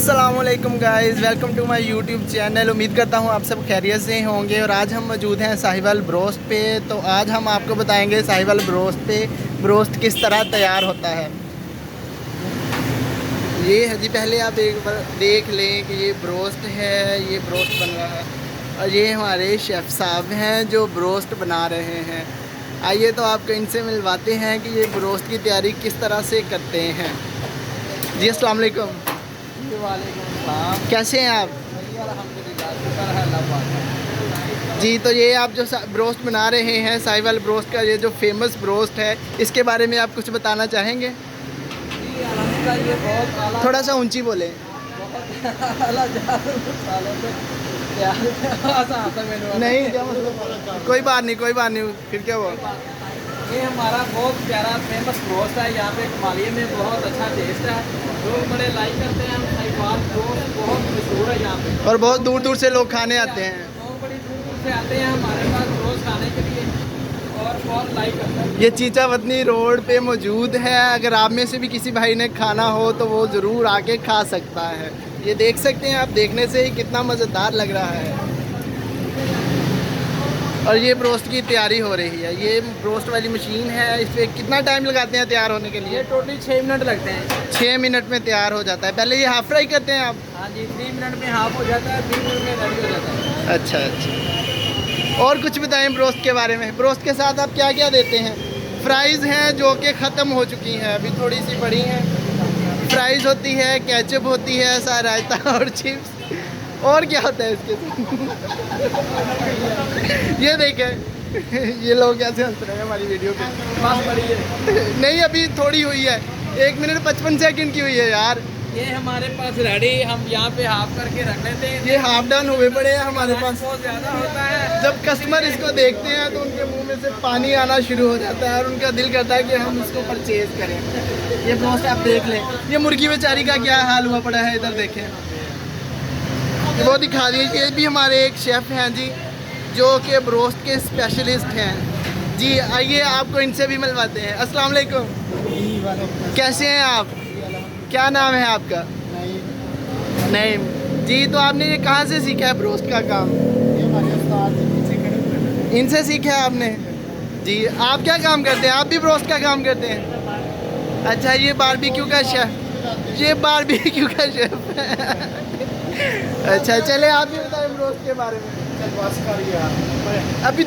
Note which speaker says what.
Speaker 1: अस्सलामुअलैकुम guys, welcome to my YouTube channel. उम्मीद करता हूँ आप सब खैरियत से होंगे। और आज हम मौजूद हैं साहिवाल ब्रोस्ट पे। तो आज हम आपको बताएंगे साहिवाल ब्रोस्ट पे ब्रोस्ट किस तरह तैयार होता है। ये है जी, पहले आप एक बार देख लें कि ये ब्रोस्ट है, ये ब्रोस्ट बन रहा है और ये हमारे शेफ़ साहब हैं जो ब्रोस्ट बना रहे हैं। आइए तो आपको इनसे मिलवाते हैं कि ये ब्रोस्ट की तैयारी किस तरह से करते हैं। जी अस्सलाम वालेकुम। कैसे हैं आप? जी, तो ये आप जो ब्रोस्ट बना रहे हैं साहिवाल ब्रोस्ट का, ये जो फेमस ब्रोस्ट है, इसके बारे में आप कुछ बताना चाहेंगे? थोड़ा सा ऊंची बोले। नहीं क्या मतलब, कोई बात नहीं, फिर क्या हुआ?
Speaker 2: ये हमारा बहुत प्यारा फेमस ब्रोस्ट है। यहाँ पे कमालिया में बहुत अच्छा टेस्ट है, लोग बड़े लाइक करते हैं। साहिवाल ब्रोस्ट बहुत मशहूर है यहाँ पे
Speaker 1: और बहुत दूर दूर से लोग खाने आते हैं।
Speaker 2: लोग बड़ी दूर दूर से आते हैं हमारे पास ब्रोस्ट खाने के लिए और बहुत लाइक करते हैं।
Speaker 1: ये चीचा वतनी रोड पे मौजूद है। अगर आप में से भी किसी भाई ने खाना हो तो वो ज़रूर आके खा सकता है। ये देख सकते हैं आप, देखने से ही कितना मज़ेदार लग रहा है। और ये ब्रोस्ट की तैयारी हो रही है। ये ब्रोस्ट वाली मशीन है। इस पर कितना टाइम लगाते हैं तैयार होने के लिए?
Speaker 2: ये टोटली 6 मिनट लगते हैं।
Speaker 1: 6 मिनट में तैयार हो जाता है। पहले ये हाफ फ्राई करते हैं आप?
Speaker 2: हाँ जी, 3 मिनट में हाफ हो जाता है, 3 मिनट में रेडी हो जाता है।
Speaker 1: अच्छा। और कुछ बताएं ब्रोस्ट के बारे में। ब्रोस्ट के साथ आप क्या क्या देते हैं? फ्राइज़ हैं जो कि ख़त्म हो चुकी हैं, अभी थोड़ी सी पड़ी हैं। फ्राइज़ होती है, केचप होती है, सा रायता और चिप्स। और क्या होता है इसके साथ? ये देखें, ये लोग कैसे हंस रहे हैं हमारी वीडियो पे।
Speaker 2: बस बड़ी है।
Speaker 1: नहीं, अभी थोड़ी हुई है, 1 मिनट 55 सेकंड की हुई है यार।
Speaker 2: ये हमारे पास रेडी, हम यहाँ पे हाफ करके रख लेते हैं।
Speaker 1: ये हाफ डन हुए पड़े हैं हमारे पास।
Speaker 2: बहुत ज़्यादा होता है।
Speaker 1: जब कस्टमर इसको देखते हैं तो उनके मुंह में से पानी आना शुरू हो जाता है और उनका दिल करता है कि हम इसको परचेज करें। ये ब्रोस्ट आप देख लें। ये मुर्गी बेचारी का क्या हाल हुआ पड़ा है, इधर देखें। वो दिखा दीजिए। ये भी हमारे एक शेफ़ हैं जी जो कि ब्रोस्ट के स्पेशलिस्ट हैं जी। आइए आपको इनसे भी मिलवाते हैं। अस्सलाम वालेकुम। कैसे हैं आप? क्या नाम है आपका? नईम जी। तो आपने ये कहाँ से सीखा है ब्रोस्ट का काम? इनसे सीखा है आपने जी। आप क्या काम करते हैं? आप भी ब्रोस्ट का काम करते हैं? अच्छा, ये बारबेक्यू का शेफ़, ये बारबेक्यू का शेफ़ है। अच्छा, चले आप भी बताएं ब्रोस्ट के बारे में। अभी